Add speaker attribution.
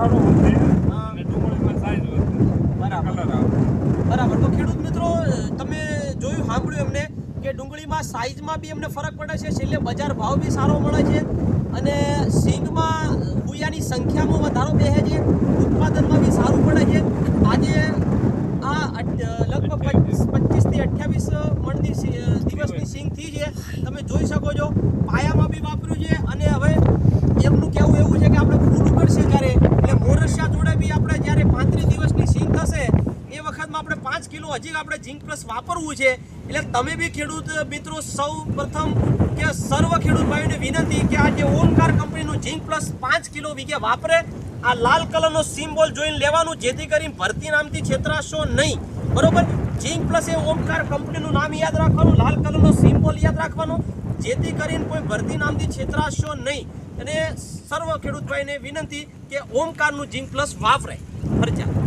Speaker 1: સારો વધે અને ડુંગળીમાં સાઈઝ વધે,
Speaker 2: બરાબર
Speaker 1: કલર આવે.
Speaker 2: બરાબર. તો ખેડૂત મિત્રો તમે જોયું સાંભળ્યું એમને કે ડુંગળીમાં સાઈઝમાં બી એમને ફરક પડે છે, છેલ્લે બજાર ભાવ બી સારો મળે છે અને સિંગમાં હુયાની સંખ્યામાં વધારો બેસે છે, ઉત્પાદનમાં બી સારું પડે છે. આજે આ લગભગ 25 થી 28 મણની દિવસની સિંગ થઈ છે, તમે જોઈ શકો છો. પાયામાં બી વાપર્યું છે અને હવે એમનું કહેવું એવું છે કે આપણે ફૂલ ઉગડશે જ્યારે એટલે મોરસિયા જોડે બી આપણે જ્યારે 35 દિવસની સિંગ થશે એ વખતમાં આપણે 5 કિલો હજી આપણે ઝીંક પ્લસ વાપરવું છે. એટલે તમે બી ખેડૂત મિત્રો સૌ પ્રથમ કે સર્વ ખેડૂત ભાઈઓને વિનંતી કે આ જે ઓમકાર કંપનીનું ઝીંક પ્લસ 5 કિલો વીઘે વાપરે. આ લાલ કલરનો સિમ્બોલ જોઈને લેવાનું, જેથી કરીને ભરતી નામથી છેતરાશો નહીં. બરોબર. ઝીંક પ્લસ એ ઓમકાર કંપનીનું નામ યાદ રાખવાનું, લાલ કલરનો સિમ્બોલ યાદ રાખવાનો, જેથી કરીને કોઈ ભરતી નામથી છેતરાશો નહીં. અને સર્વ ખેડૂત ભાઈને વિનંતી કે ઓમકારનું ઝીંક પ્લસ વાપરે ફરજિયાત.